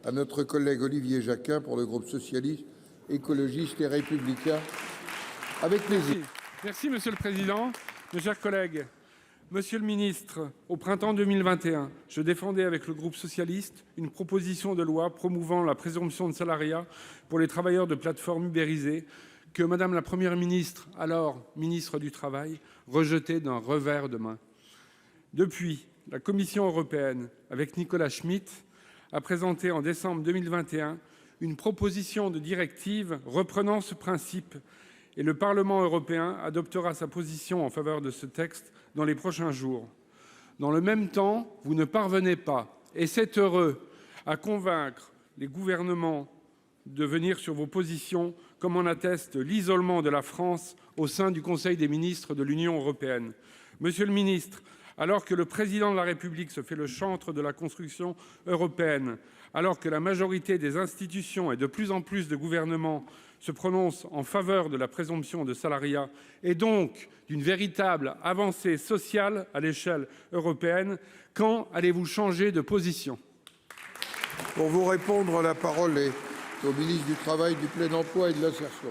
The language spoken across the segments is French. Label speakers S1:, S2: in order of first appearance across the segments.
S1: à notre collègue Olivier Jacquin pour le groupe socialiste, écologiste et républicain. Avec plaisir.
S2: Merci, Monsieur le Président. Mes chers collègues, Monsieur le Ministre, au printemps 2021, je défendais avec le groupe socialiste une proposition de loi promouvant la présomption de salariat pour les travailleurs de plateformes ubérisées que Madame la Première ministre, alors ministre du Travail, rejetait d'un revers de main. Depuis, la Commission européenne, avec Nicolas Schmit, a présenté en décembre 2021 une proposition de directive reprenant ce principe et le Parlement européen adoptera sa position en faveur de ce texte dans les prochains jours. Dans le même temps, vous ne parvenez pas, et c'est heureux, à convaincre les gouvernements de venir sur vos positions, comme en atteste l'isolement de la France au sein du Conseil des ministres de l'Union européenne. Monsieur le ministre, alors que le président de la République se fait le chantre de la construction européenne, alors que la majorité des institutions et de plus en plus de gouvernements se prononcent en faveur de la présomption de salariat et donc d'une véritable avancée sociale à l'échelle européenne, quand allez-vous changer de position?
S1: Pour vous répondre, la parole est au ministre du Travail, du Plein Emploi et de l'Insertion.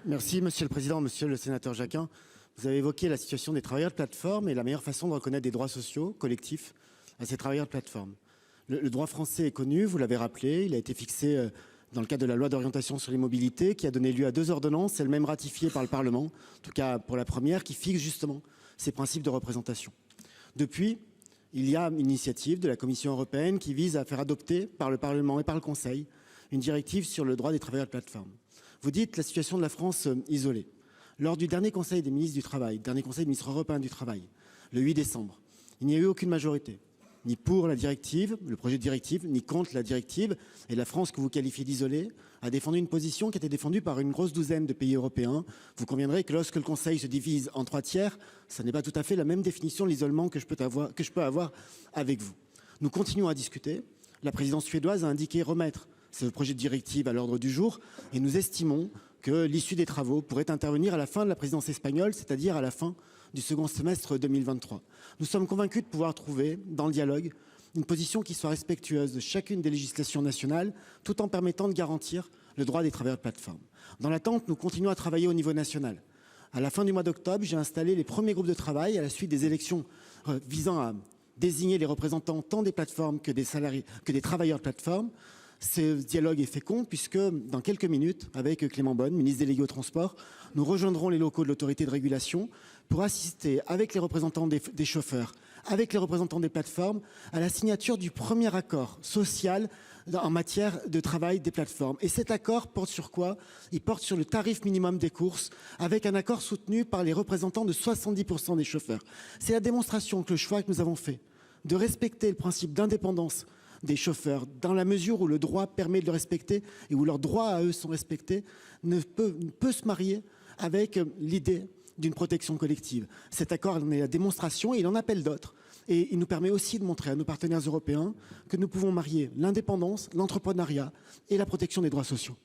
S3: Merci Monsieur le Président, Monsieur le Sénateur Jacquin. Vous avez évoqué la situation des travailleurs de plateforme et la meilleure façon de reconnaître des droits sociaux collectifs à ces travailleurs de plateforme. Le droit français est connu, vous l'avez rappelé, il a été fixé dans le cadre de la loi d'orientation sur les mobilités qui a donné lieu à 2 ordonnances, elles-mêmes ratifiées par le Parlement, en tout cas pour la première, qui fixe justement ces principes de représentation. Depuis, il y a une initiative de la Commission européenne qui vise à faire adopter par le Parlement et par le Conseil une directive sur le droit des travailleurs de plateforme. Vous dites la situation de la France isolée. Lors du dernier Conseil des ministres du Travail, dernier Conseil des ministres européens du Travail, le 8 décembre, il n'y a eu aucune majorité, ni pour la directive, le projet de directive, ni contre la directive. Et la France, que vous qualifiez d'isolée, a défendu une position qui était défendue par une grosse douzaine de pays européens. Vous conviendrez que lorsque le Conseil se divise en 3 tiers, ça n'est pas tout à fait la même définition de l'isolement que je peux avoir avec vous. Nous continuons à discuter. La présidence suédoise a indiqué remettre ce projet de directive à l'ordre du jour et nous estimons que l'issue des travaux pourrait intervenir à la fin de la présidence espagnole, c'est-à-dire à la fin du second semestre 2023. Nous sommes convaincus de pouvoir trouver, dans le dialogue, une position qui soit respectueuse de chacune des législations nationales, tout en permettant de garantir le droit des travailleurs de plateforme. Dans l'attente, nous continuons à travailler au niveau national. À la fin du mois d'octobre, j'ai installé les premiers groupes de travail à la suite des élections visant à désigner les représentants tant des plateformes que des salariés, que des travailleurs de plateforme. Ce dialogue est fécond puisque dans quelques minutes, avec Clément Beaune, ministre délégué au transport, nous rejoindrons les locaux de l'autorité de régulation pour assister avec les représentants des chauffeurs, avec les représentants des plateformes, à la signature du premier accord social en matière de travail des plateformes. Et cet accord porte sur quoi? Il porte sur le tarif minimum des courses, avec un accord soutenu par les représentants de 70% des chauffeurs. C'est la démonstration que le choix que nous avons fait de respecter le principe d'indépendance des chauffeurs, dans la mesure où le droit permet de le respecter et où leurs droits à eux sont respectés, ne peut se marier avec l'idée d'une protection collective. Cet accord en est la démonstration et il en appelle d'autres. Et il nous permet aussi de montrer à nos partenaires européens que nous pouvons marier l'indépendance, l'entrepreneuriat et la protection des droits sociaux.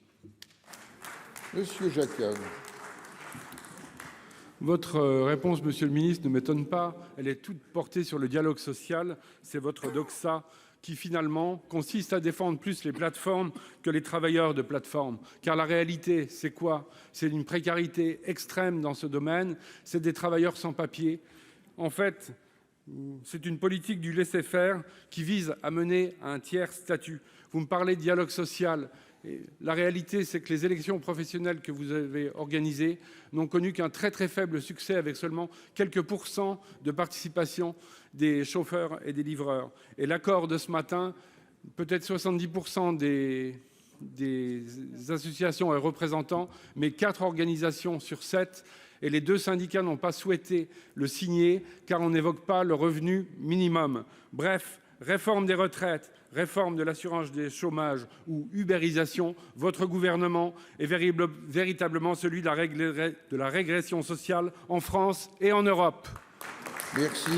S1: Monsieur Jacquin.
S2: Votre réponse, Monsieur le Ministre, ne m'étonne pas. Elle est toute portée sur le dialogue social. C'est votre doxa qui finalement consiste à défendre plus les plateformes que les travailleurs de plateformes. Car la réalité, c'est quoi? C'est une précarité extrême dans ce domaine, c'est des travailleurs sans papier. En fait, c'est une politique du laisser-faire qui vise à mener à un tiers statut. Vous me parlez de dialogue social. Et la réalité, c'est que les élections professionnelles que vous avez organisées n'ont connu qu'un très très faible succès, avec seulement quelques pourcents de participation des chauffeurs et des livreurs. Et l'accord de ce matin, peut-être 70% des associations et représentants, mais 4 organisations sur 7, et les 2 syndicats n'ont pas souhaité le signer car on n'évoque pas le revenu minimum. Bref, réforme des retraites, réforme de l'assurance des chômages ou ubérisation, votre gouvernement est véritablement celui de la régression sociale en France et en Europe.
S1: Merci.